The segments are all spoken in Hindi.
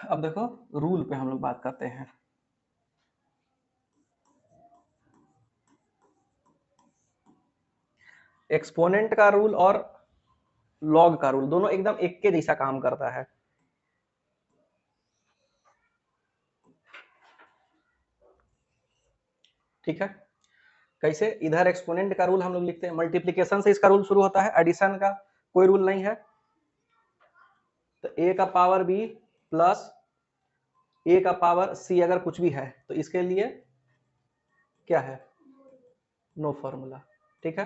अब देखो रूल पे हम लोग बात करते हैं। एक्सपोनेंट का रूल और लॉग का रूल दोनों एकदम एक के जैसा काम करता है। ठीक है, कैसे? इधर एक्सपोनेंट का रूल हम लोग लिखते हैं, मल्टीप्लीकेशन से इसका रूल शुरू होता है, एडिशन का कोई रूल नहीं है। तो a का पावर b प्लस a का पावर c अगर कुछ भी है तो इसके लिए क्या है? No formula. ठीक है,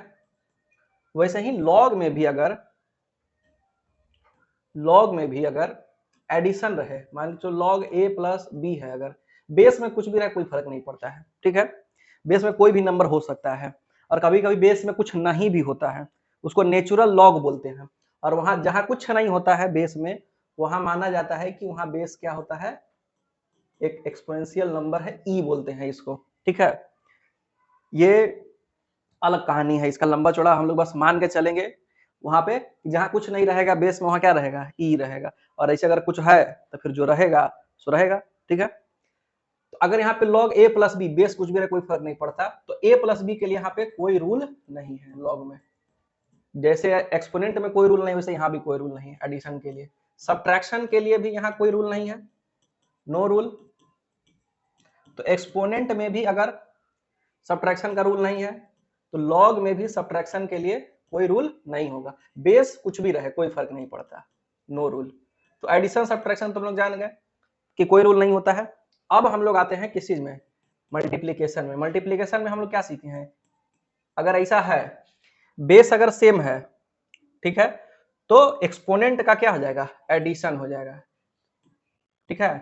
वैसे ही लॉग में भी अगर एडिशन रहे, मान लो लॉग a प्लस बी है, अगर बेस में कुछ भी रहे कोई फर्क नहीं पड़ता है। ठीक है, बेस में कोई भी नंबर हो सकता है, और कभी कभी बेस में कुछ नहीं भी होता है, उसको नेचुरल लॉग बोलते हैं। और वहां जहां कुछ नहीं होता है बेस में, वहां माना जाता है कि वहां बेस क्या होता है? एक एक्सपोनेंशियल नंबर है, ई बोलते हैं इसको। ठीक है, ये अलग कहानी है, इसका लंबा चौड़ा हम लोग बस मान के चलेंगे। वहां पे जहां कुछ नहीं रहेगा बेस में, वहां क्या रहेगा? ई रहेगा। और ऐसे अगर कुछ है तो फिर जो रहेगा सो रहेगा। ठीक है, तो अगर यहाँ पे log a plus B, base कुछ भी रहे कोई फर्क नहीं पड़ता, तो a प्लस बी के लिए यहाँ पे कोई रूल नहीं है लॉग में। जैसे एक्सपोनेंट में कोई रूल नहीं, वैसे यहाँ भी कोई रूल नहीं है एडिशन के लिए। सब्ट्रैक्शन के लिए भी यहाँ कोई रूल नहीं है, नो रूल। तो एक्सपोनेंट में भी अगर सब्ट्रैक्शन का रूल नहीं है, तो लॉग में भी सब्ट्रैक्शन के लिए कोई रूल नहीं होगा। बेस कुछ भी रहे कोई फर्क नहीं पड़ता, नो रूल। तो एडिशन सब्ट्रैक्शन तुम लोग जान गए कि कोई रूल नहीं होता है। अब हम लोग आते हैं किस चीज में? मल्टीप्लीकेशन में। मल्टीप्लीकेशन में हम लोग क्या सीखे हैं? अगर ऐसा है, बेस अगर सेम है, ठीक है, तो एक्सपोनेंट का क्या हो जाएगा? एडिशन हो जाएगा। ठीक है,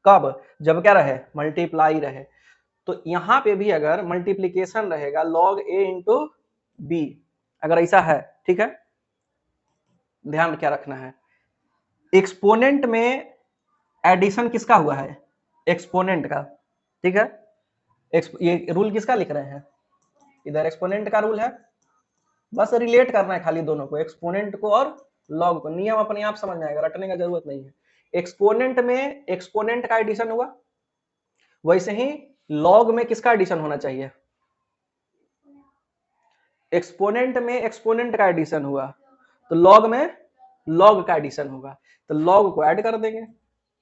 कब? जब क्या रहे? मल्टीप्लाई रहे। तो यहां पे भी अगर मल्टीप्लीकेशन रहेगा log a इंटू बी, अगर ऐसा है, ठीक है, ध्यान क्या रखना है, एक्सपोनेंट में एडिशन किसका हुआ है? एक्सपोनेंट का। ठीक है, ये रूल किसका लिख रहे हैं? इधर एक्सपोनेंट का रूल है, बस रिलेट करना है खाली दोनों को, एक्सपोनेंट को और लॉग को। नियम अपने आप समझ में आएगा, रटने का जरूरत नहीं है। एक्सपोनेंट में एक्सपोनेंट का एडिशन हुआ, वैसे ही लॉग में किसका एडिशन होना चाहिए? एक्सपोनेंट में एक्सपोनेंट का एडिशन हुआ, तो लॉग में लॉग का एडिशन होगा। तो लॉग को ऐड कर देंगे,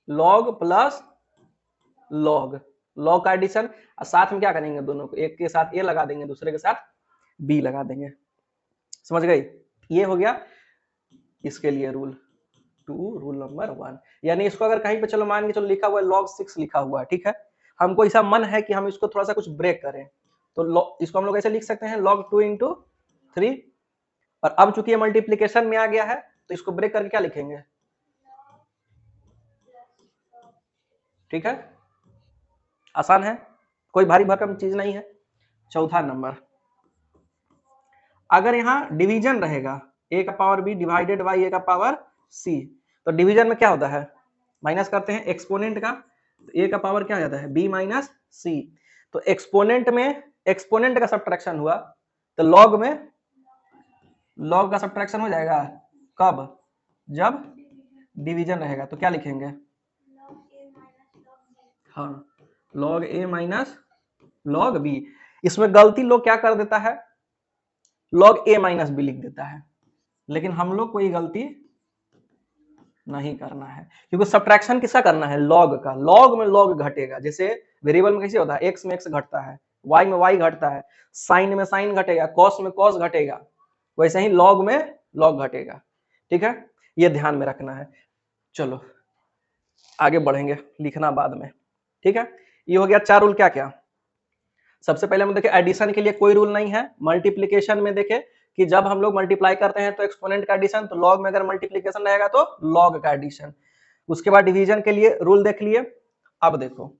लॉग प्लस लॉग, लॉग का एडिशन। और साथ में क्या करेंगे? दोनों को, एक के साथ ए लगा देंगे, दूसरे के साथ बी लगा देंगे। समझ गई? ये हो गया इसके लिए रूल 2, रूल नंबर 1। यानी इसको अगर कहीं पे चलो मान के चलो लिखा हुआ है log 6 लिखा हुआ है, ठीक है, हमको ऐसा मन है कि हम इसको थोड़ा सा कुछ ब्रेक करें, तो इसको हम लोग ऐसे लिख सकते हैं log 2 इंटू 3। और अब चूंकि ये मल्टीप्लीकेशन में आ गया है, तो इसको ब्रेक करके क्या लिखेंगे? ठीक है, आसान है, कोई भारी भरकम चीज नहीं है। चौथा नंबर, अगर यहाँ डिवीजन रहेगा a का power b divided by a का पावर c, तो डिवीजन में क्या होता है? माइनस करते हैं एक्सपोनेंट का, तो a का पावर क्या हो जाता है? b minus c। तो एक्सपोनेंट में एक्सपोनेंट का सब्ट्रैक्शन हुआ, तो लॉग में लॉग का सब्ट्रैक्शन हो जाएगा। कब? जब डिवीजन रहेगा। तो क्या लिखेंगे? हाँ, log a minus log b। इसमें गलती लोग क्या कर देता है? log a माइनस b लिख देता है, लेकिन हम लोग को ये गलती नहीं करना है, क्योंकि सब्ट्रैक्शन किसका करना है? लॉग का। लॉग में लॉग घटेगा, जैसे वेरिएबल में कैसे होता है? एक्स में एक्स घटता है, वाई में वाई घटता है, साइन में साइन घटेगा, कॉस में कॉस घटेगा, वैसे ही लॉग में लॉग घटेगा। ठीक है, ये ध्यान में रखना है। चलो आगे बढ़ेंगे, लिखना बाद में। ठीक है, ये हो गया 4 रूल। क्या क्या? सबसे पहले हम देखें एडिशन के लिए कोई रूल नहीं है। मल्टीप्लीकेशन में देखें कि जब हम लोग मल्टीप्लाई करते हैं तो एक्सपोनेंट का एडिशन, तो लॉग में अगर मल्टीप्लीकेशन रहेगा तो लॉग का एडिशन। उसके बाद डिवीजन के लिए रूल देख लिए। अब देखो,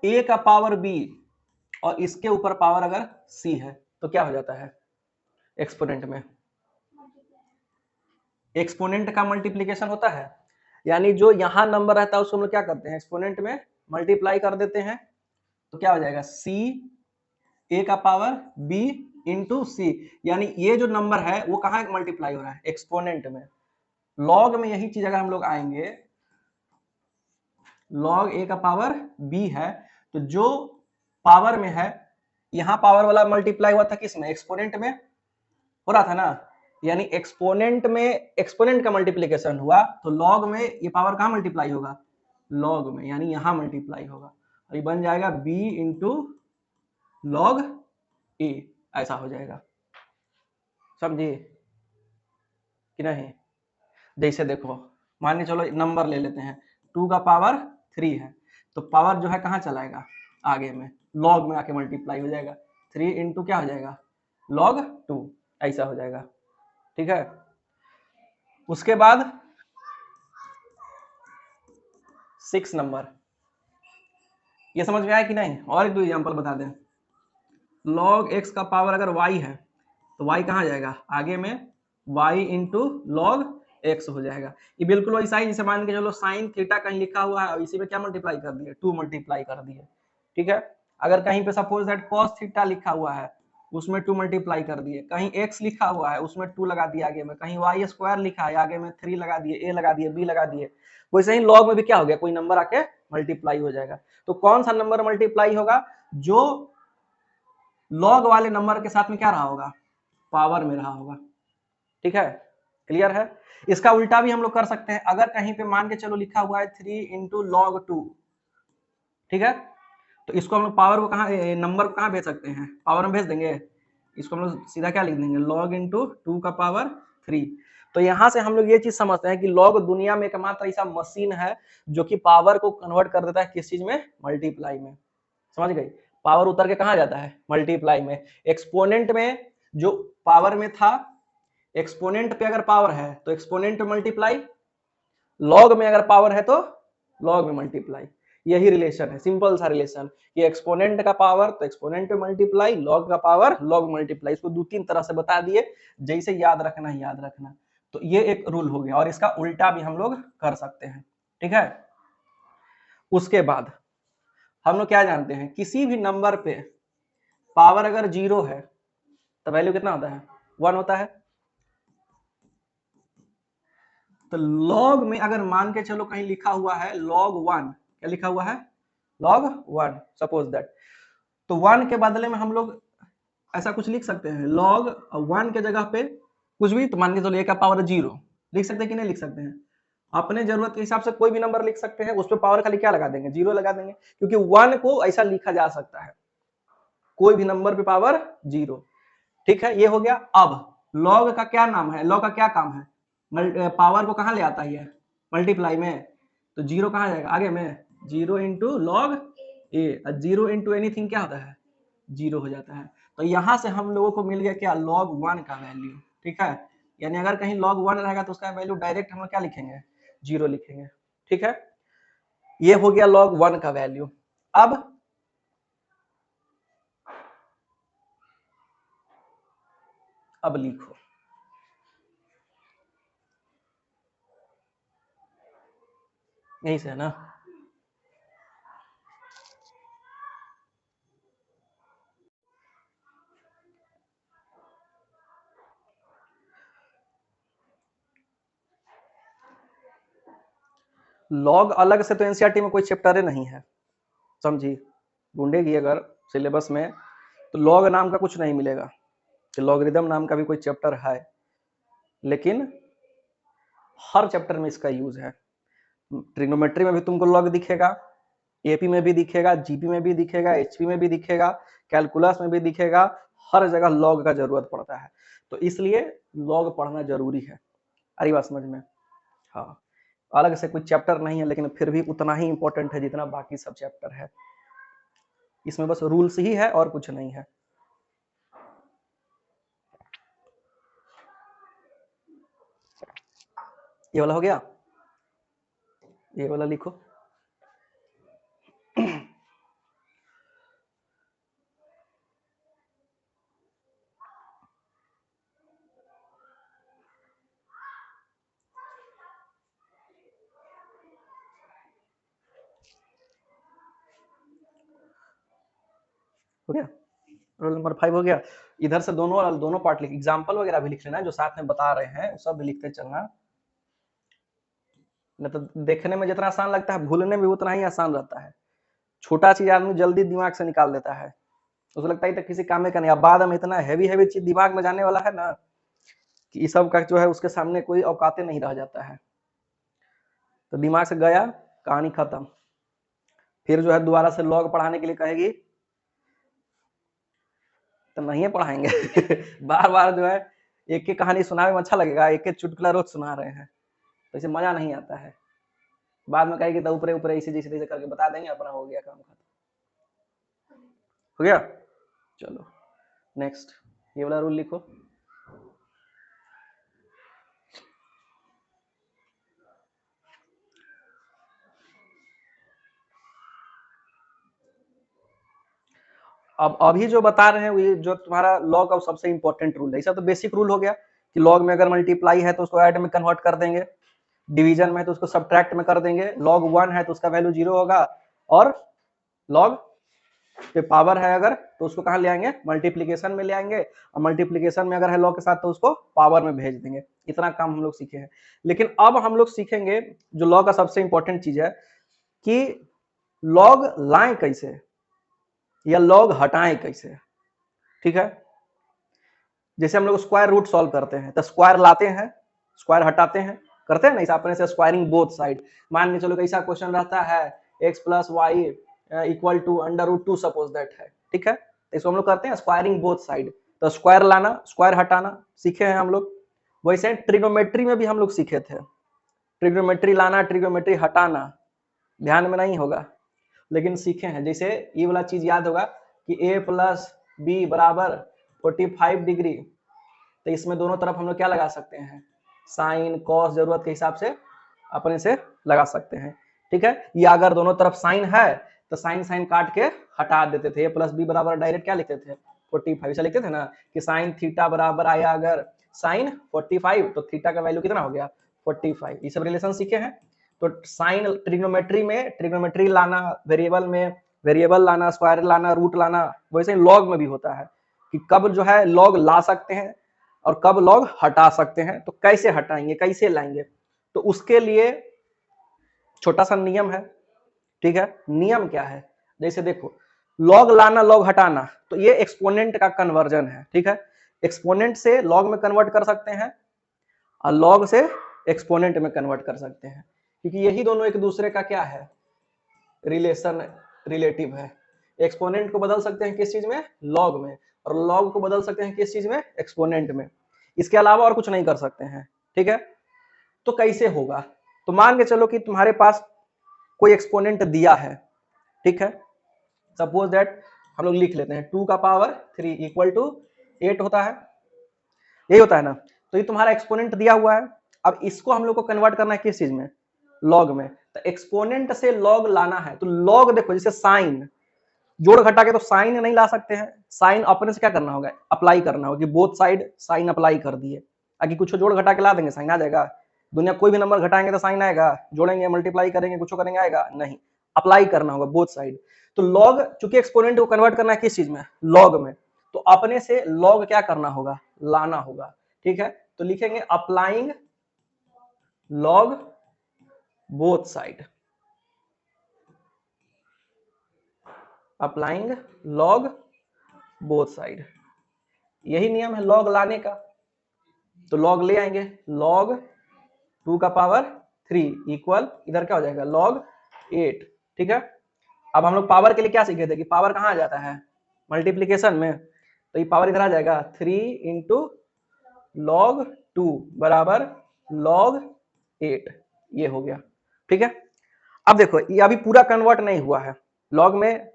a का पावर b और इसके ऊपर पावर अगर c है, तो क्या हो जाता है? एक्सपोनेंट में एक्सपोनेंट का मल्टीप्लीकेशन होता है, यानी जो यहां नंबर रहता है उसको हम लोग क्या करते हैं? एक्सपोनेंट में मल्टीप्लाई कर देते हैं। तो क्या हो जाएगा? c a का पावर b इंटू सी, यानी ये जो नंबर है वो कहाँ मल्टीप्लाई हो रहा है, एक्सपोनेंट में। लॉग में यही चीज अगर हम लोग आएंगे, लॉग ए का पावर बी है, तो जो पावर में है, यहां पावर वाला मल्टीप्लाई हुआ था किसमें, एक्सपोनेंट में हो रहा था ना, यानी एक्सपोनेंट में एक्सपोनेंट का मल्टीप्लीकेशन हुआ, तो लॉग में ये पावर कहां मल्टीप्लाई होगा, लॉग में, यानी यहां मल्टीप्लाई होगा, और ये बन जाएगा b इंटू लॉग ए, ऐसा हो जाएगा, समझिए कि नहीं। जैसे देखो, मान के चलो नंबर ले लेते हैं, 2 का पावर 3 है, तो पावर जो है कहाँ चलाएगा, आगे में, लॉग में आके मल्टीप्लाई हो जाएगा, 3 इंटू क्या हो जाएगा, लॉग 2, ऐसा हो जाएगा, ठीक है। उसके बाद 6 नंबर, ये समझ में आया कि नहीं, और एक दो एग्जांपल बता दें। लॉग एक्स का पावर अगर y है, तो y कहाँ जाएगा, आगे में y इंटू लॉग एक्स हो जाएगा। ये बिल्कुल वैसा ही, जैसे मान के चलो साइन थीटा कहीं लिखा हुआ है, इसी में क्या मल्टीप्लाई कर दिए, 2 मल्टीप्लाई कर दिए, ठीक है। अगर कहीं पे सपोज दैट कॉस थीटा लिखा हुआ है, उसमें 2 मल्टीप्लाई कर दिए, कहीं x लिखा हुआ है उसमें 2 लगा दिया आगे में, कहीं y स्क्वायर लिखा है आगे में 3 लगा दिए, a लगा दिए, b लगा दिए, वैसे ही लॉग में भी क्या हो गया, कोई नंबर आके मल्टीप्लाई हो जाएगा। तो कौन सा नंबर मल्टीप्लाई होगा, जो लॉग वाले नंबर के साथ में क्या रहा होगा, पावर में रहा होगा, ठीक है, क्लियर है। इसका उल्टा भी हम लोग कर सकते हैं, अगर कहीं पे मान के चलो लिखा हुआ है 3 इंटू लॉग 2, ठीक है, तो इसको हम लोग पावर को कहाँ, नंबर को कहाँ भेज सकते हैं, पावर में भेज देंगे, इसको हम लोग सीधा क्या लिख देंगे, लॉग इंटू 2 का पावर 3। तो यहां से हम लोग ये चीज समझते हैं कि लॉग दुनिया में एकमात्र ऐसा मशीन है जो कि पावर को कन्वर्ट कर देता है किस चीज में, मल्टीप्लाई में, समझ गई। पावर उतर के कहाँ जाता है, मल्टीप्लाई में। एक्सपोनेंट में जो पावर में था, एक्सपोनेंट पे अगर पावर है तो एक्सपोनेंट पे मल्टीप्लाई, लॉग में अगर पावर है तो लॉग में मल्टीप्लाई, यही रिलेशन है, सिंपल सा रिलेशन, कि एक्सपोनेंट का पावर तो एक्सपोनेंट पे मल्टीप्लाई, लॉग का पावर लॉग मल्टीप्लाई। इसको 2-3 तरह से बता दिए, जैसे याद रखना ही याद रखना। तो ये एक रूल हो गया, और इसका उल्टा भी हम लोग कर सकते हैं, ठीक है। उसके बाद हम लोग क्या जानते हैं, किसी भी नंबर पे पावर अगर 0 है तो वैल्यू कितना होता है, 1 होता है। तो लॉग में अगर मान के चलो कहीं लिखा हुआ है log 1, क्या लिखा हुआ है, log 1, सपोज दैट, तो 1 के बदले में हम लोग ऐसा कुछ लिख सकते हैं, log 1 के जगह पे कुछ भी, तो मान के चलो a का पावर 0 लिख सकते हैं कि नहीं लिख सकते हैं, अपने जरूरत के हिसाब से कोई भी नंबर लिख सकते हैं, उस पर पावर खाली क्या लगा देंगे, 0 लगा देंगे, क्योंकि 1 को ऐसा लिखा जा सकता है, कोई भी नंबर पे पावर 0, ठीक है, ये हो गया। अब लॉग का क्या नाम है, लॉग का क्या काम है, पावर को कहाँ ले आता है, मल्टीप्लाई में, तो 0 कहाँ जाएगा आगे में, 0 इंटू लॉग ए, 0 इंटू एनीथिंग क्या होता है, 0 हो जाता है। तो यहां से हम लोगों को मिल गया क्या, log 1 का वैल्यू, ठीक है, यानी अगर कहीं log 1 रहेगा तो उसका वैल्यू डायरेक्ट हम लोग क्या लिखेंगे, 0 लिखेंगे, ठीक है। ये हो गया log 1 का वैल्यू। अब लिखो, यही से है ना, लॉग अलग से तो एनसीईआरटी में कोई चैप्टर नहीं है, समझी, ढूंढेगी अगर सिलेबस में तो लॉग नाम का कुछ नहीं मिलेगा, कि लॉगरिदम नाम का भी कोई चैप्टर है, लेकिन हर चैप्टर में इसका यूज है। ट्रिग्नोमेट्री में भी तुमको लॉग दिखेगा, एपी में भी दिखेगा, जीपी में भी दिखेगा, एचपी में भी दिखेगा, कैलकुलस में भी दिखेगा, हर जगह लॉग का जरूरत पड़ता है, तो इसलिए लॉग पढ़ना जरूरी है। अरे बात समझ में, हाँ, अलग से कोई चैप्टर नहीं है, लेकिन फिर भी उतना ही इंपॉर्टेंट है जितना बाकी सब चैप्टर है, इसमें बस रूल्स ही है और कुछ नहीं है। ये वाला हो गया, ये वाला लिखो। हो गया। रूल नंबर 5 हो गया। इधर से दोनों दोनों पार्ट लिख, एग्जाम्पल वगैरह भी लिख लेना, जो साथ में बता रहे हैं सब भी लिखते चलना, नहीं तो देखने में जितना आसान लगता है भूलने में उतना ही आसान रहता है। छोटा चीज आदमी जल्दी दिमाग से निकाल देता है, उसको लगता है किसी काम में का नहीं, अब बाद में इतना हैवी हैवी चीज दिमाग में जाने वाला है ना कि ये सब का जो है उसके सामने कोई औकाते नहीं रह जाता है। तो दिमाग से गया, कहानी खत्म। फिर जो है दोबारा से लॉग पढ़ाने के लिए कहेगी तो नहीं पढ़ाएंगे बार बार जो है एक एक कहानी सुनाने में अच्छा लगेगा, एक एक चुटकुला रोज सुना रहे हैं तो इसे मजा नहीं आता है। बाद में कहेगी तो ऊपरे ऊपरे ऐसे जैसे जैसे करके बता देंगे, अपना हो गया काम खत्म। हो गया, चलो नेक्स्ट ये वाला रूल लिखो। अब अभी जो बता रहे हैं ये जो तुम्हारा लॉग का सबसे इंपॉर्टेंट रूल है, ऐसा तो बेसिक रूल हो गया कि लॉग में अगर मल्टीप्लाई है तो उसको ऐड में कन्वर्ट कर देंगे, डिवीजन में है तो उसको सब्ट्रैक्ट में कर देंगे, लॉग 1 है तो उसका वैल्यू 0 होगा, और लॉग पे पावर है अगर तो उसको कहाँ ले आएंगे, मल्टीप्लीकेशन में ले आएंगे, और मल्टीप्लीकेशन में अगर है लॉग के साथ तो उसको पावर में भेज देंगे। इतना काम हम लोग सीखे हैं। लेकिन अब हम लोग सीखेंगे जो लॉग का सबसे इंपॉर्टेंट चीज है कि लॉग लाएं कैसे या लॉग हटाएं कैसे। ठीक है, जैसे हम लोग स्क्वायर रूट सॉल्व करते हैं तो स्क्वायर लाते हैं, स्क्वायर हटाते हैं, करते हैं ना अपने से स्क्वायरिंग बोथ साइड। मान के चलो कैसा क्वेश्चन रहता है x plus Y equal to under root 2 suppose that है, ठीक है, तो इसको हम लोग करते हैं स्क्वायरिंग बोथ साइड। तो स्क्वायर लाना स्क्वायर हटाना सीखे हैं हम लोग। वैसे ट्रिग्नोमेट्री में भी हम लोग सीखे थे, ट्रिग्नोमेट्री लाना ट्रिग्नोमेट्री हटाना, ध्यान में नहीं होगा लेकिन सीखे हैं। जैसे ये वाला चीज याद होगा कि a प्लस बी बराबर 45 डिग्री, तो इसमें दोनों तरफ हम लोग क्या लगा सकते हैं, साइन कॉस, जरूरत के हिसाब से अपने से लगा सकते हैं। ठीक है, या अगर दोनों तरफ साइन है तो साइन साइन काट के हटा देते थे, a प्लस बी बराबर डायरेक्ट क्या लिखते थे 45, ऐसा लिखते थे ना कि साइन थीटा बराबर आया अगर साइन 45 तो थीटा का वैल्यू कितना हो गया 45। ये सब रिलेशन सीखे हैं। तो साइन ट्रिग्नोमेट्री में ट्रिग्नोमेट्री लाना, वेरिएबल में वेरिएबल लाना, स्क्वायर लाना, रूट लाना, वैसे लॉग में भी होता है कि कब जो है लॉग ला सकते हैं और कब लॉग हटा सकते हैं। तो कैसे हटाएंगे कैसे लाएंगे, तो उसके लिए छोटा सा नियम है। ठीक है, नियम क्या है, जैसे देखो लॉग लाना लॉग हटाना, तो ये एक्सपोनेंट का कन्वर्जन है। ठीक है, एक्सपोनेंट से लॉग में कन्वर्ट कर सकते हैं और लॉग से एक्सपोनेंट में कन्वर्ट कर सकते हैं, क्योंकि यही दोनों एक दूसरे का क्या है, रिलेशन, रिलेटिव है। एक्सपोनेंट को बदल सकते हैं किस चीज में, लॉग में, और लॉग को बदल सकते हैं किस चीज में, एक्सपोनेंट में। इसके अलावा और कुछ नहीं कर सकते हैं। ठीक है, तो कैसे होगा, तो मान के चलो कि तुम्हारे पास कोई एक्सपोनेंट दिया है। ठीक है, सपोज दैट हम लोग लिख लेते हैं 2 का पावर 3 इक्वल टू 8 होता है, यही होता है ना। तो ये तुम्हारा एक्सपोनेंट दिया हुआ है, अब इसको हम लोग को कन्वर्ट करना है किस चीज में, लॉग में। तो एक्सपोनेंट से लॉग लाना है तो लॉग देखो जैसे साइन जोड़ घटा के तो साइन नहीं ला सकते हैं, साइन अपने से क्या करना होगा, अप्लाई करना होगा कि बोथ साइड साइन अप्लाई कर दिए। आगे कुछ जोड़ घटा के ला देंगे साइन आ जाएगा, दुनिया कोई भी नंबर घटाएंगे तो साइन आएगा, जोड़ेंगे मल्टीप्लाई करेंगे कुछ करेंगे आएगा नहीं, अप्लाई करना होगा बोथ साइड। तो लॉग चूंकि एक्सपोनेंट को कन्वर्ट करना है किस चीज में, लॉग में, तो अपने से लॉग क्या करना होगा, लाना होगा। ठीक है, तो लिखेंगे applying log both side, applying log both side, यही नियम है लॉग लाने का। तो लॉग ले आएंगे, लॉग 2 का पावर 3 इक्वल इधर क्या हो जाएगा लॉग 8। ठीक है, अब हम लोग पावर के लिए क्या सीखे थे कि पावर कहाँ आ जाता है, मल्टीप्लीकेशन में, तो ये पावर इधर आ जाएगा 3 इंटू लॉग 2 बराबर लॉग 8, ये हो गया। ठीक है, अब देखो ये अभी पूरा कन्वर्ट नहीं हुआ है, लॉग में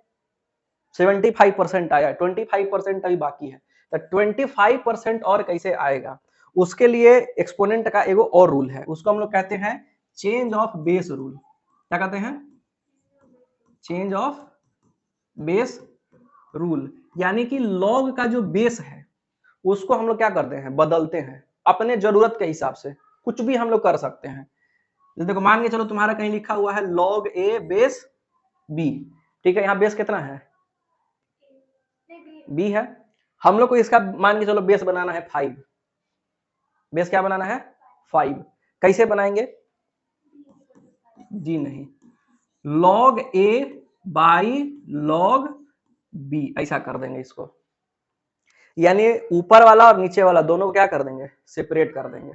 75% आया, 25% अभी बाकी है, तो 25% और कैसे आएगा, उसके लिए एक्सपोनेंट का एगो और रूल है, उसको हम लोग कहते हैं चेंज ऑफ बेस रूल। क्या कहते हैं, चेंज ऑफ बेस रूल, यानी कि लॉग का जो बेस है उसको हम लोग क्या करते हैं, बदलते हैं अपने जरूरत के हिसाब से, कुछ भी हम लोग कर सकते हैं। देखो मान के चलो तुम्हारा कहीं लिखा हुआ है लॉग ए बेस बी, ठीक है, यहाँ बेस कितना है, बी है, हम लोग को इसका मान के चलो बेस बनाना है 5। बेस क्या बनाना है 5। कैसे बनाएंगे, जी नहीं, log a by log b ऐसा कर देंगे इसको, यानी ऊपर वाला और नीचे वाला दोनों को क्या कर देंगे, सेपरेट कर देंगे।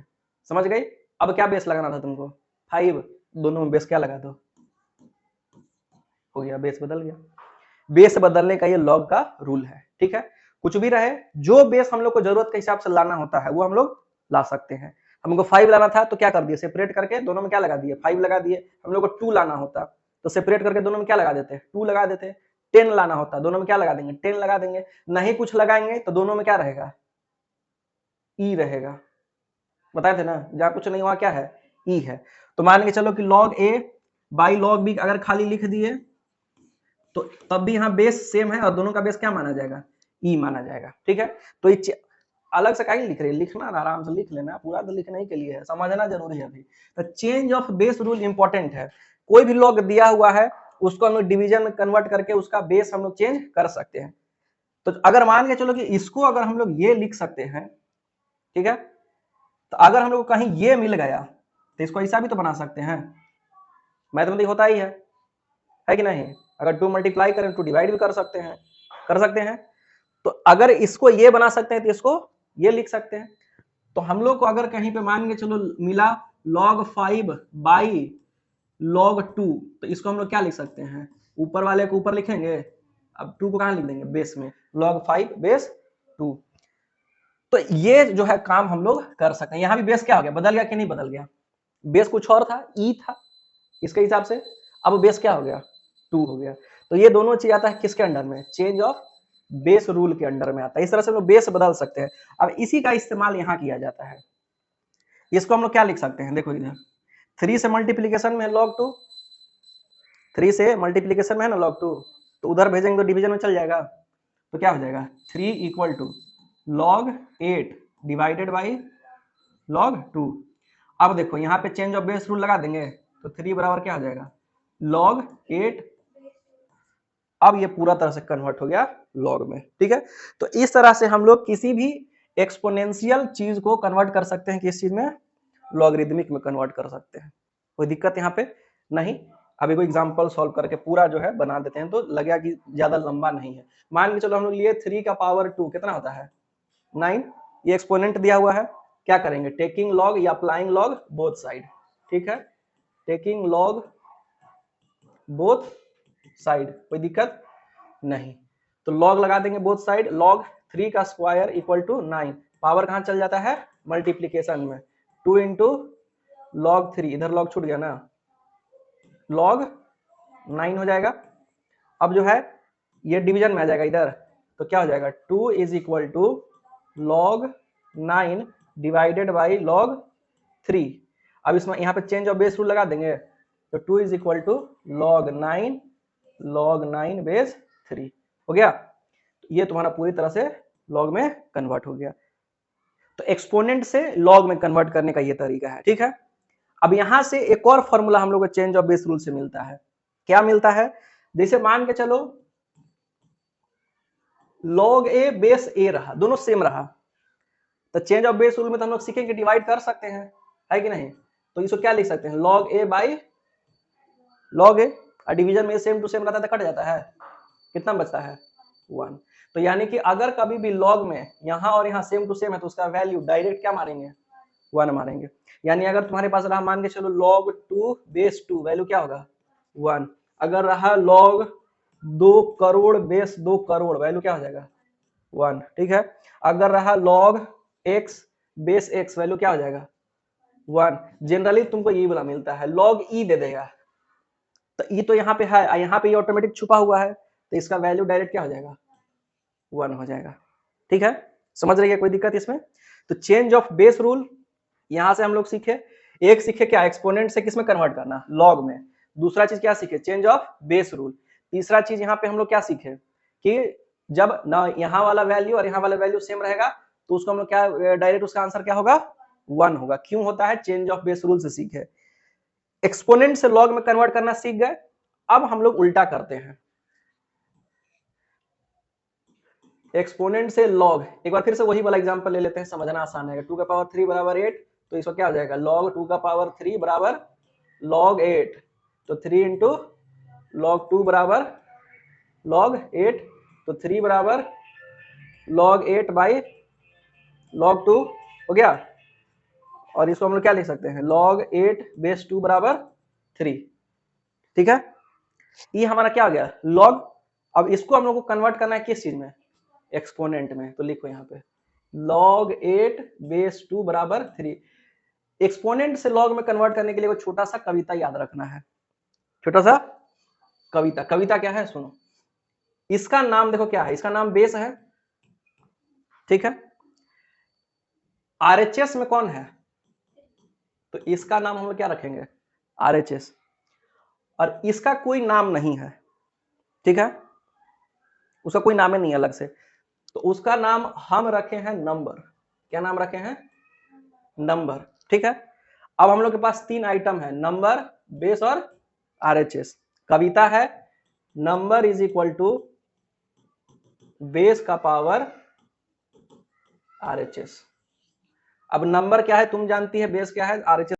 समझ गई। अब क्या बेस लगाना था तुमको 5, दोनों में बेस क्या लगा दो, हो गया, बेस बदल गया। बेस बदलने का ये लॉग का रूल है, ठीक है। कुछ भी रहे, जो बेस हम लोग को जरूरत के हिसाब से लाना होता है वो हम लोग ला सकते हैं। हमको 5 लाना था तो क्या कर दिए, सेपरेट करके दोनों में क्या लगा दिए, 5 लगा दिए। हम लोग को 2 लाना होता तो सेपरेट करके दोनों में क्या लगा देते, 2 लगा देते। 10 लाना होता दोनों में क्या लगा देंगे, 10 लगा देंगे। नहीं कुछ लगाएंगे तो दोनों में क्या रहेगा, ई रहेगा। बताए थे ना, जहां कुछ नहीं वहां क्या है, ई है। तो मान के चलो कि log a by log b अगर खाली लिख दिए तो तब भी यहाँ बेस सेम है और दोनों का बेस क्या माना जाएगा, ई माना जाएगा, ठीक है। तो ये अलग से कहीं लिख रहे, लिखना ना, आराम से लिख लेना, पूरा तो लिखने ही के लिए है, समझना जरूरी है अभी। तो change of base rule important है। कोई भी लॉग दिया हुआ है उसको हम लोग डिवीजन में कन्वर्ट करके उसका बेस हम लोग चेंज कर सकते हैं। तो अगर मान के चलो कि इसको अगर हम लोग ये लिख सकते हैं, ठीक है, तो अगर हम लोग कहीं ये मिल गया तो इसको ऐसा भी तो बना सकते हैं, मैथमेटिक्स होता ही है कि नहीं। अगर 2 मल्टीप्लाई करें तो डिवाइड भी कर सकते हैं, कर सकते हैं। तो अगर इसको ये बना सकते हैं तो इसको ये लिख सकते हैं। तो हम लोग को अगर कहीं पे मान के चलो मिला log 5 बाई log 2, तो इसको हम लोग क्या लिख सकते हैं, ऊपर वाले को ऊपर लिखेंगे, अब 2 को कहां लिख देंगे, बेस में, log 5 बेस 2। तो ये जो है काम हम लोग कर सकते हैं। यहाँ भी बेस क्या हो गया, बदल गया कि नहीं बदल गया, बेस कुछ और था, ई था इसके हिसाब से, अब बेस क्या हो गया 2 हो गया। तो ये दोनों चीज आता है किसके अंडर में, चेंज ऑफ बेस रूल के अंडर में आता है। इस तरह से हम लोग बेस बदल सकते हैं। अब इसी का इस्तेमाल यहाँ किया जाता है। इसको हम लोग क्या लिख सकते हैं, देखो इधर 3 से मल्टीप्लीकेशन में log 2, 3 से मल्टीप्लीकेशन में है ना log 2, तो उधर भेजेंगे तो डिवीजन में चल जाएगा। तो क्या हो जाएगा 3 equal to log 8 divided by log 2। अब देखो यहाँ पे चेंज ऑफ बेस रूल लगा देंगे तो 3 बराबर क्या हो जाएगा log 8। अब ये पूरा तरह से कन्वर्ट हो गया लॉग में, ठीक है। तो इस तरह से हम लोग किसी भी एक्सपोनेंशियल चीज को कन्वर्ट कर सकते हैं, किस चीज में, लॉगरिदमिक में कन्वर्ट कर सकते हैं। कोई दिक्कत यहाँ पे नहीं। अभी कोई एग्जांपल सॉल्व करके पूरा जो है बना देते हैं, तो लगेगा कि ज्यादा लंबा नहीं है। मान के चलो हम लोग लिए 3 का पावर 2 कितना होता है 9। ये एक्सपोनेंट दिया हुआ है, क्या करेंगे, टेकिंग लॉग या अप्लाइंग लॉग बोथ साइड, ठीक है, टेकिंग लॉग बोथ साइड, कोई दिक्कत नहीं। तो लॉग लगा देंगे बोथ साइड, log 3 का स्क्वायर इक्वल टू 9, पावर कहां चल जाता है मल्टीप्लीकेशन में, 2 इंटू log 3, इधर log छूट गया ना, log 9 हो जाएगा। अब जो है ये डिवीजन में आ जाएगा इधर, तो क्या हो जाएगा 2 is equal to log 9 divided by log 3। अब इसमें यहाँ पे चेंज ऑफ बेस रूल लगा देंगे, तो 2 is equal to log 9 base 3 हो गया। ये तुम्हारा पूरी तरह से लॉग में कन्वर्ट हो गया। तो एक्सपोनेंट से लॉग में कन्वर्ट करने का ये तरीका है, ठीक है। अब यहां से एक और फॉर्मूला हम लोग को चेंज ऑफ बेस रूल से मिलता है। क्या मिलता है, जैसे मान के चलो log a बेस a रहा, दोनों सेम रहा, तो चेंज ऑफ बेस रूल में तो हम लोग सीखेंगे डिवाइड कर सकते हैं, है कि नहीं। तो इसको क्या लिख सकते हैं, log a by log a, और डिवीजन में सेम टू सेम रहता है तो कट जाता है, कितना बचता है 1। तो यानी कि अगर कभी भी लॉग में यहाँ और यहाँ सेम टू सेम है तो उसका वैल्यू डायरेक्ट क्या मारेंगे 1 मारेंगे। यानी अगर तुम्हारे पास रहा मान के चलो log 2 बेस 2, वैल्यू क्या होगा 1। अगर रहा log 2 crore base 2 crore, value क्या हो जाएगा 1, ठीक है। अगर रहा log x base x, value क्या हो जाएगा 1। जनरली तुमको ये वाला मिलता है, log e दे देगा, तो ये तो यहाँ पे है, यहाँ पे ये ऑटोमेटिक छुपा हुआ है, तो इसका वैल्यू डायरेक्ट क्या हो जाएगा 1 हो जाएगा, ठीक है। समझ रही है, कोई दिक्कत इसमें। तो चेंज ऑफ बेस रूल यहां से हम लोग सीखे, एक सीखे क्या, एक्सपोनेंट से किसमें कन्वर्ट करना, लॉग में। दूसरा चीज क्या सीखे, चेंज ऑफ बेस रूल। तीसरा चीज यहाँ पे हम लोग क्या सीखे कि जब ना यहाँ वाला वैल्यू और यहाँ वाला वैल्यू सेम रहेगा तो उसको हम लोग क्या, डायरेक्ट उसका आंसर क्या होगा 1 होगा। क्यों होता है, चेंज ऑफ बेस रूल से सीखे। एक्सपोनेंट से लॉग में कन्वर्ट करना सीख गए। अब हम लोग उल्टा करते हैं, एक्सपोनेंट से लॉग, एक बार फिर से वही वाला एग्जांपल ले लेते हैं, समझना आसान है। 2 का पावर 3 बराबर 8, तो इसका क्या हो जाएगा, log 2 का पावर 3 बराबर log 8, तो 3 इंटू log 2 बराबर log 8, तो 3 बराबर log 8 बाई log 2 हो गया। और इसको हम लोग क्या लिख सकते हैं, log 8 बेस 2 बराबर 3, ठीक है। ये हमारा क्या आ गया, log। अब इसको हम लोग को कन्वर्ट करना है किस चीज में, एक्सपोनेंट में, तो लिखो यहाँ पे log 8 बेस 2 बराबर 3। एक्सपोनेंट से log में कन्वर्ट करने के लिए वो छोटा सा कविता याद रखना है, छोटा सा कविता। कविता क्या है, सुनो। इसका नाम देखो क्या है, इसका नाम बेस है, ठीक है। आरएचएस में कौन है, तो इसका नाम हम लोग क्या रखेंगे, आरएचएस। और इसका कोई नाम नहीं है, ठीक है, उसका कोई नाम ही नहीं है अलग से, तो उसका नाम हम रखे हैं नंबर। क्या नाम रखे हैं, नंबर, ठीक है। अब हम लोग के पास 3 आइटम है, नंबर, बेस और आरएचएस। कविता है number is equal to base का पावर आरएचएस। अब नंबर क्या है तुम जानती है, बेस क्या है, आरएचएस